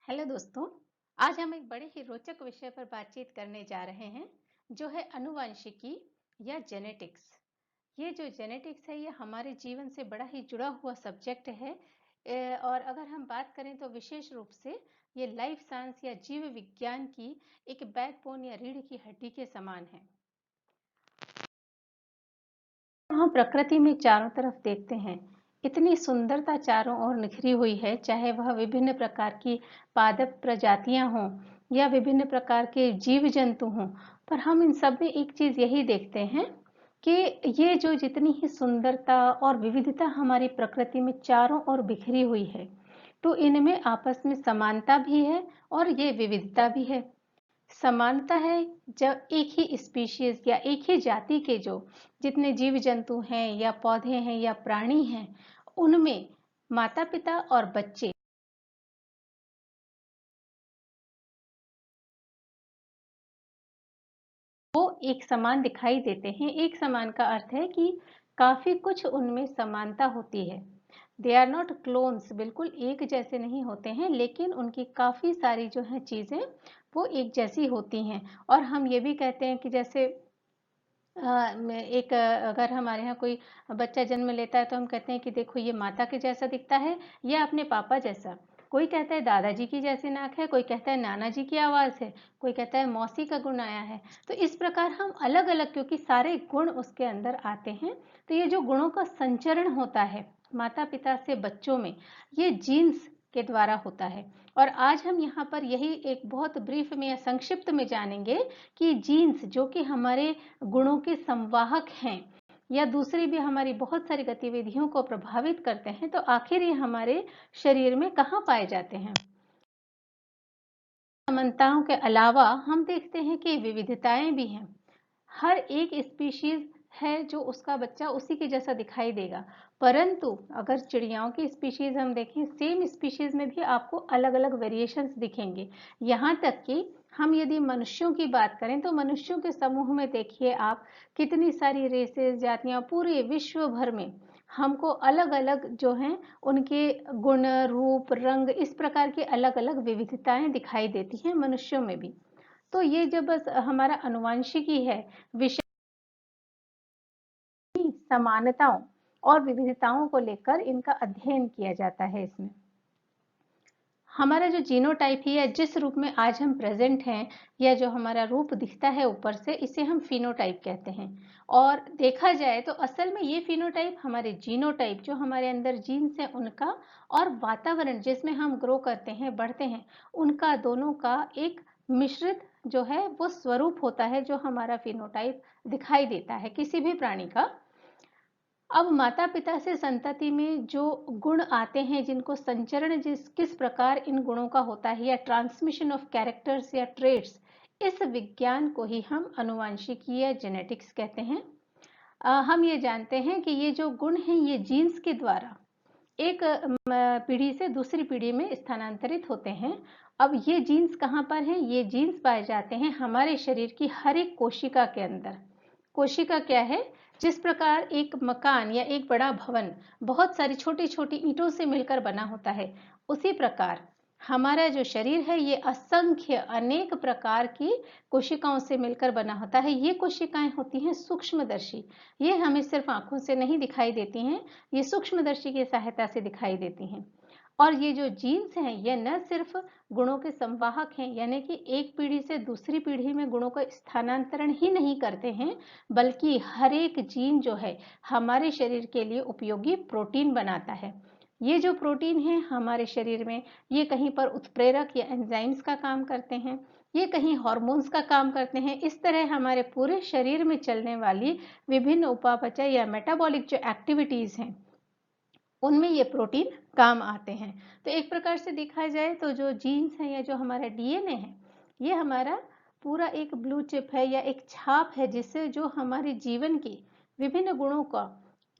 Hello दोस्तों। आज हम एक बड़े ही रोचक विषय पर बातचीत करने जा रहे हैं जो है आनुवंशिकी या जेनेटिक्स। ये जो जेनेटिक्स है ये हमारे जीवन से बड़ा ही जुड़ा हुआ सब्जेक्ट है। और अगर हम बात करें तो विशेष रूप से ये लाइफ साइंस या जीव विज्ञान की एक बैकबोन या रीढ़ की हड्डी के समान है। हम प्रकृति में चारों तरफ देखते हैं, इतनी सुंदरता चारों ओर निखरी हुई है, चाहे वह विभिन्न प्रकार की पादप प्रजातियां हों या विभिन्न प्रकार के जीव जंतु हों। पर हम इन सब में एक चीज यही देखते हैं कि ये जो जितनी ही सुंदरता और विविधता हमारी प्रकृति में चारों ओर बिखरी हुई है, तो इनमें आपस में समानता भी है और ये विविधता भी है। समानता है जब एक ही स्पीशीज या एक ही जाति के जो जितने जीव जंतु हैं या पौधे हैं या प्राणी हैं, उनमें माता पिता और बच्चे वो एक समान दिखाई देते हैं। एक समान का अर्थ है कि काफी कुछ उनमें समानता होती है। दे आर नॉट क्लोन्स, बिल्कुल एक जैसे नहीं होते हैं, लेकिन उनकी काफी सारी जो है चीजें वो एक जैसी होती हैं। और हम ये भी कहते हैं कि जैसे अगर हमारे यहाँ कोई बच्चा जन्म लेता है तो हम कहते हैं कि देखो ये माता के जैसा दिखता है या अपने पापा जैसा। कोई कहता है दादाजी की जैसी नाक है, कोई कहता है नाना जी की आवाज है, कोई कहता है मौसी का गुण आया है। तो इस प्रकार हम अलग अलग, क्योंकि सारे गुण उसके अंदर आते हैं, तो ये जो गुणों का संचरण होता है माता पिता से बच्चों में, ये जीन्स के द्वारा होता है। और आज हम यहाँ पर यही एक बहुत ब्रीफ में या संक्षिप्त में जानेंगे कि जीन्स जो कि हमारे गुणों के संवाहक हैं या दूसरी भी हमारी बहुत सारी गतिविधियों को प्रभावित करते हैं, तो आखिर ये हमारे शरीर में कहाँ पाए जाते हैं। समानताओं के अलावा हम देखते हैं कि विविधताएं भी हैं। हर एक स्पीशीज है जो उसका बच्चा उसी के जैसा दिखाई देगा, परंतु अगर चिड़ियाओं की स्पीशीज हम देखें, सेम स्पीशीज में भी आपको अलग अलग वेरिएशंस दिखेंगे। यहाँ तक कि हम यदि मनुष्यों की बात करें तो मनुष्यों के समूह में देखिए आप, कितनी सारी रेसेस जातियां पूरे विश्व भर में हमको अलग अलग जो हैं उनके गुण रूप रंग इस प्रकार की अलग अलग विविधताएं दिखाई देती हैं मनुष्यों में भी। तो ये जब बस हमारा अनुवांशिकी है विषय, समानताओं और विविधताओं को लेकर इनका अध्ययन किया जाता है। इसमें हमारा जो जीनोटाइप है या जिस रूप में आज हम प्रेजेंट हैं या जो हमारा रूप दिखता है ऊपर से, इसे हम फिनोटाइप कहते हैं। और देखा जाए तो असल में ये फिनोटाइप हमारे जीनोटाइप जो हमारे अंदर जीन्स है उनका और वातावरण जिसमें हम ग्रो करते हैं बढ़ते हैं उनका दोनों का एक मिश्रित जो है वो स्वरूप होता है, जो हमारा फिनोटाइप दिखाई देता है किसी भी प्राणी का। अब माता पिता से संतति में जो गुण आते हैं जिनको संचरण जिस किस प्रकार इन गुणों का होता है या ट्रांसमिशन ऑफ कैरेक्टर्स या ट्रेड्स, इस विज्ञान को ही हम आनुवंशिकी या जेनेटिक्स कहते हैं। हम ये जानते हैं कि ये जो गुण हैं ये जीन्स के द्वारा एक पीढ़ी से दूसरी पीढ़ी में स्थानांतरित होते हैं। अब ये जीन्स कहाँ पर हैं? ये जीन्स पाए जाते हैं हमारे शरीर की हर एक कोशिका के अंदर। कोशिका क्या है? जिस प्रकार एक मकान या एक बड़ा भवन बहुत सारी छोटी छोटी ईंटों से मिलकर बना होता है, उसी प्रकार हमारा जो शरीर है ये असंख्य अनेक प्रकार की कोशिकाओं से मिलकर बना होता है। ये कोशिकाएं होती हैं सूक्ष्मदर्शी। ये हमें सिर्फ आंखों से नहीं दिखाई देती हैं, ये सूक्ष्मदर्शी की सहायता से दिखाई देती हैं। और ये जो जीन्स हैं ये न सिर्फ गुणों के संवाहक हैं, यानी कि एक पीढ़ी से दूसरी पीढ़ी में गुणों का स्थानांतरण ही नहीं करते हैं, बल्कि हर एक जीन जो है हमारे शरीर के लिए उपयोगी प्रोटीन बनाता है। ये जो प्रोटीन है हमारे शरीर में, ये कहीं पर उत्प्रेरक या एंजाइम्स का काम करते हैं, ये कहीं हार्मोन्स का काम करते हैं। इस तरह हमारे पूरे शरीर में चलने वाली विभिन्न उपापचय या मेटाबॉलिक जो एक्टिविटीज हैं उनमें ये प्रोटीन काम आते हैं। तो एक प्रकार से देखा जाए तो जो जीन्स है या जो हमारा डीएनए है, ये हमारा पूरा एक ब्लू चिप है या एक छाप है, जिससे जो हमारे जीवन के विभिन्न गुणों का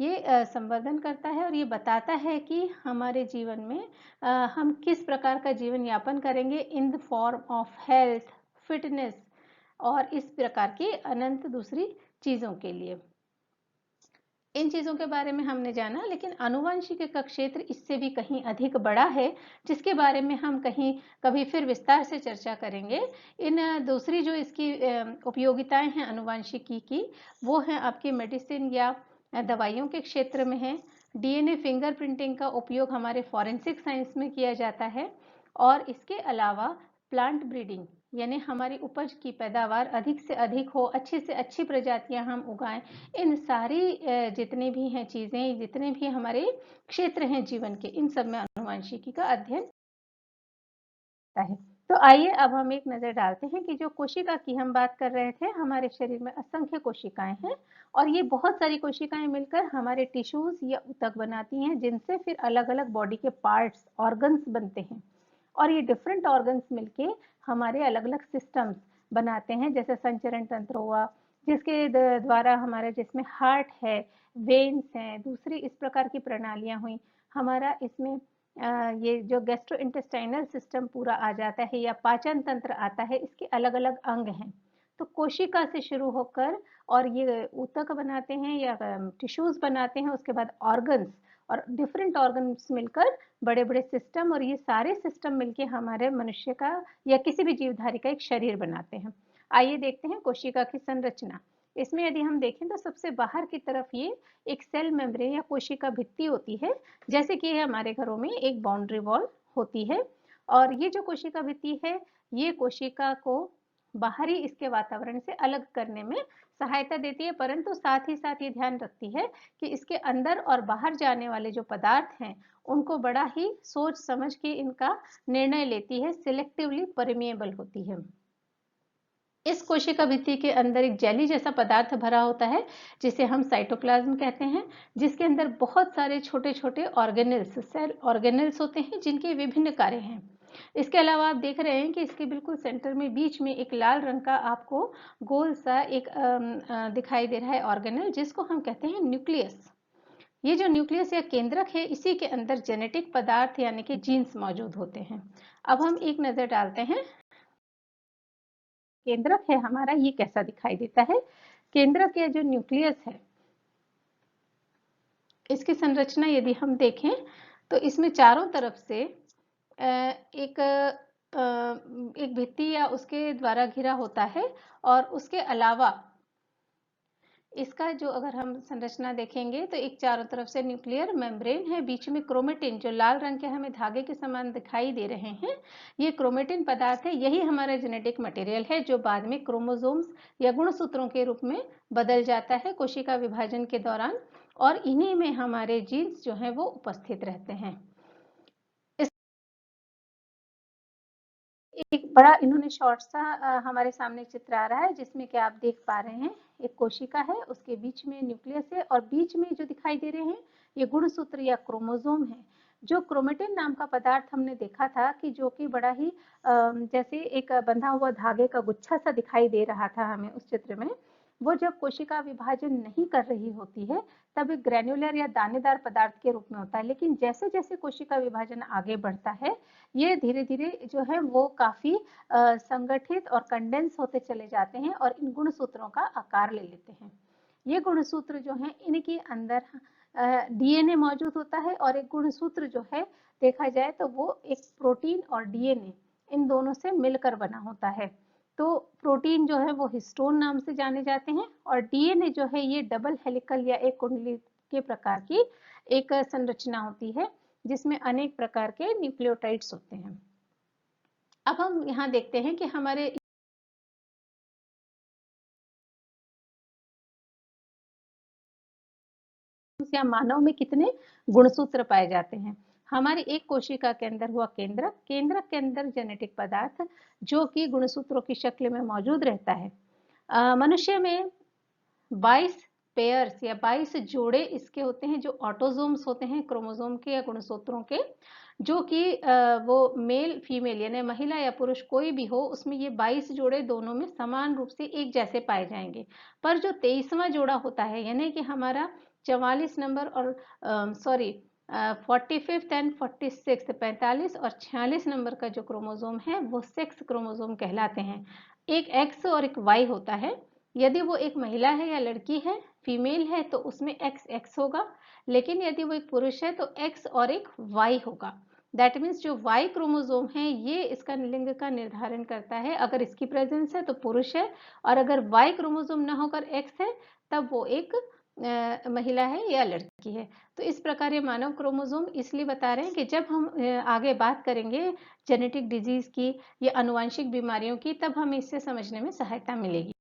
ये संवर्धन करता है और ये बताता है कि हमारे जीवन में हम किस प्रकार का जीवन यापन करेंगे in the form of health, fitness और इस प्रकार की अनंत दूसरी चीज़ों के लिए। इन चीज़ों के बारे में हमने जाना, लेकिन आनुवंशिकी का क्षेत्र इससे भी कहीं अधिक बड़ा है, जिसके बारे में हम कहीं कभी फिर विस्तार से चर्चा करेंगे। दूसरी जो इसकी उपयोगिताएं हैं आनुवंशिकी की, वो हैं आपकी मेडिसिन या दवाइयों के क्षेत्र में है। डीएनए फिंगरप्रिंटिंग का उपयोग हमारे फॉरेंसिक साइंस में किया जाता है, और इसके अलावा प्लांट ब्रीडिंग, यानी हमारी उपज की पैदावार अधिक से अधिक हो, अच्छी से अच्छी प्रजातियां हम उगाएं, इन सारी जितने भी हैं चीज़ें, जितने भी हमारे क्षेत्र हैं जीवन के, इन सब में आनुवंशिकी का अध्ययन होता है। तो आइए अब हम एक नज़र डालते हैं कि जो कोशिका की हम बात कर रहे थे, हमारे शरीर में असंख्य कोशिकाएं हैं, और ये बहुत सारी कोशिकाएं मिलकर हमारे टिश्यूज या ऊतक बनाती हैं, जिनसे फिर अलग अलग बॉडी के पार्ट्स, ऑर्गन्स बनते हैं। और ये डिफरेंट ऑर्गन्स मिलके हमारे अलग अलग सिस्टम्स बनाते हैं, जैसे संचरण तंत्र हुआ, जिसके द्वारा हमारे, जिसमें हार्ट है, वेन्स हैं, दूसरी इस प्रकार की प्रणालियां हुई। हमारा इसमें ये जो गैस्ट्रो इंटेस्टाइनल सिस्टम पूरा आ जाता है, या पाचन तंत्र आता है, इसके अलग अलग अंग हैं। तो कोशिका से शुरू होकर और ये ऊतक बनाते हैं या टिश्यूज बनाते हैं, उसके बाद ऑर्गन्स, और डिफरेंट ऑर्गन्स मिलकर बड़े बड़े सिस्टम, और ये सारे सिस्टम मिलके हमारे मनुष्य का या किसी भी जीवधारी का एक शरीर बनाते हैं। आइए देखते हैं कोशिका की संरचना। इसमें यदि हम देखें तो सबसे बाहर की तरफ ये एक सेल मेम्ब्रेन या कोशिका भित्ति होती है, जैसे कि हमारे घरों में एक बाउंड्री वॉल होती है। और ये जो कोशिका भित्ति है, ये कोशिका को बाहरी इसके वातावरण से अलग करने में सहायता देती है, परंतु साथ ही साथ ये ध्यान रखती है कि इसके अंदर और बाहर जाने वाले जो पदार्थ हैं, उनको बड़ा ही सोच समझ के इनका निर्णय लेती है, सिलेक्टिवली परमिएबल होती है। इस कोशिका भित्ति के अंदर एक जेली जैसा पदार्थ भरा होता है, जिसे हम साइटोप्लाज्म कहते हैं, जिसके अंदर बहुत सारे छोटे छोटे ऑर्गेनेल्स, सेल ऑर्गेनेल्स होते हैं, जिनके विभिन्न कार्य हैं। इसके अलावा आप देख रहे हैं कि इसके बिल्कुल सेंटर में बीच में एक लाल रंग का आपको गोल सा एक दिखाई दे रहा है ऑर्गेनेल, जिसको हम कहते हैं न्यूक्लियस। ये जो न्यूक्लियस या केंद्रक है, इसी के अंदर जेनेटिक पदार्थ यानी कि जीन्स मौजूद होते हैं। अब हम एक नजर डालते हैं केंद्रक है हमारा, ये कैसा दिखाई देता है। केंद्रक या जो न्यूक्लियस है, इसकी संरचना यदि हम देखें तो इसमें चारों तरफ से एक भित्ति या उसके द्वारा घिरा होता है, और उसके अलावा इसका जो अगर हम संरचना देखेंगे तो एक चारों तरफ से न्यूक्लियर मेम्ब्रेन है, बीच में क्रोमेटिन, जो लाल रंग के हमें धागे के समान दिखाई दे रहे हैं, ये क्रोमेटिन पदार्थ है। यही हमारा जेनेटिक मटेरियल है, जो बाद में क्रोमोसोम्स या गुणसूत्रों के रूप में बदल जाता है कोशिका विभाजन के दौरान, और इन्हीं में हमारे जीन्स जो हैं वो उपस्थित रहते हैं। एक बड़ा इन्होंने शॉर्ट सा हमारे सामने चित्र आ रहा है, जिसमें कि आप देख पा रहे हैं एक कोशिका है, उसके बीच में न्यूक्लियस है, और बीच में जो दिखाई दे रहे हैं ये गुणसूत्र या क्रोमोसोम है। जो क्रोमेटिन नाम का पदार्थ हमने देखा था कि जो कि बड़ा ही जैसे एक बंधा हुआ धागे का गुच्छा सा दिखाई दे रहा था हमें उस चित्र में, वो जब कोशिका विभाजन नहीं कर रही होती है तब एक ग्रैन्युलर या दानेदार पदार्थ के रूप में होता है। लेकिन जैसे जैसे कोशिका विभाजन आगे बढ़ता है, ये धीरे धीरे जो है वो काफी संगठित और कंडेंस होते चले जाते हैं, और इन गुणसूत्रों का आकार ले लेते हैं। ये गुणसूत्र जो हैं, इनके अंदर डीएनए मौजूद होता है, और एक गुणसूत्र जो है देखा जाए तो वो एक प्रोटीन और डीएनए इन दोनों से मिलकर बना होता है। तो प्रोटीन जो है वो हिस्टोन नाम से जाने जाते हैं, और डीएनए जो है ये डबल हेलिकल या एक कुंडली के प्रकार की एक संरचना होती है, जिसमें अनेक प्रकार के न्यूक्लियोटाइड्स होते हैं। अब हम यहाँ देखते हैं कि हमारे या मानव में कितने गुणसूत्र पाए जाते हैं। हमारी एक कोशिका के अंदर हुआ केंद्रक, केंद्रक के अंदर जेनेटिक पदार्थ जो कि गुणसूत्रों की शक्ल में मौजूद रहता है। मनुष्य में 22 पेयर्स या 22 जोड़े इसके होते हैं, जो ऑटोजोम्स होते हैं क्रोमोसोम के या गुणसूत्रों के, जो कि वो मेल फीमेल यानी महिला या पुरुष कोई भी हो, उसमें ये 22 जोड़े दोनों में समान रूप से एक जैसे पाए जाएंगे। पर जो 23वां जोड़ा होता है, यानी कि हमारा 44 नंबर और 45th एंड 46 45 और 46 नंबर का जो क्रोमोसोम है वो सेक्स क्रोमोसोम कहलाते हैं। एक एक्स और एक वाई होता है। यदि वो एक महिला है या लड़की है, फीमेल है, तो उसमें XX होगा, लेकिन यदि वो एक पुरुष है तो X और एक Y होगा। दैट मीन्स जो Y क्रोमोसोम है ये इसका लिंग का निर्धारण करता है। अगर इसकी प्रेजेंस है तो पुरुष है, और अगर Y क्रोमोसोम ना होकर X है तब वो एक महिला है या लड़की है। तो इस प्रकार ये मानव क्रोमोसोम इसलिए बता रहे हैं कि जब हम आगे बात करेंगे जेनेटिक डिजीज की या आनुवंशिक बीमारियों की, तब हमें इससे समझने में सहायता मिलेगी।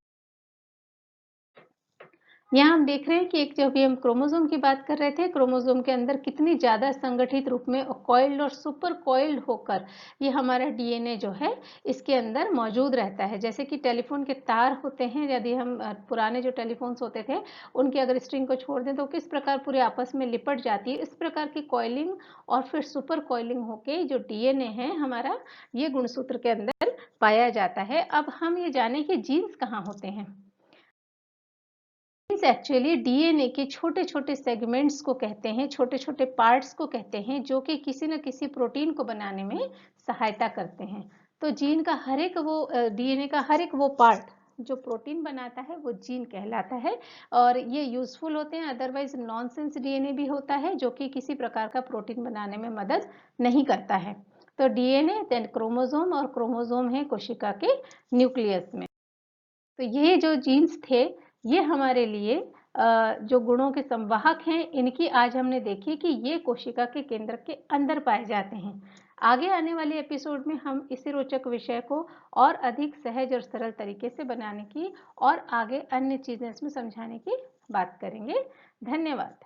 यहाँ हम देख रहे हैं कि एक जब भी हम क्रोमोसोम की बात कर रहे थे, क्रोमोसोम के अंदर कितनी ज़्यादा संगठित रूप में कॉइल्ड और सुपर कॉइल्ड होकर ये हमारा डीएनए जो है इसके अंदर मौजूद रहता है। जैसे कि टेलीफोन के तार होते हैं, यदि हम पुराने जो टेलीफोन्स होते थे उनकी अगर स्ट्रिंग को छोड़ दें तो किस प्रकार पूरे आपस में लिपट जाती है, इस प्रकार की कॉइलिंग और फिर सुपर कॉइलिंग होके जो डीएनए है हमारा, ये गुणसूत्र के अंदर पाया जाता है। अब हम ये जाने कि जीन्स कहाँ होते हैं। एक्चुअली डीएनए के छोटे छोटे सेगमेंट्स को कहते हैं, छोटे छोटे पार्ट्स को कहते हैं, जो कि किसी न किसी प्रोटीन को बनाने में सहायता करते हैं। तो जीन का हर एक वो डीएनए का हर एक वो पार्ट जो प्रोटीन बनाता है वो जीन कहलाता है, और ये यूजफुल होते हैं। अदरवाइज नॉनसेंस डीएनए भी होता है जो कि किसी प्रकार का प्रोटीन बनाने में मदद नहीं करता है। तो डीएनए, देन क्रोमोसोम, और क्रोमोसोम है कोशिका के न्यूक्लियस में। तो ये जो जीन्स थे ये हमारे लिए जो गुणों के संवाहक हैं, इनकी आज हमने देखी कि ये कोशिका के केंद्र के अंदर पाए जाते हैं। आगे आने वाले एपिसोड में हम इसी रोचक विषय को और अधिक सहज और सरल तरीके से बनाने की और आगे अन्य चीजें इसमें समझाने की बात करेंगे। धन्यवाद।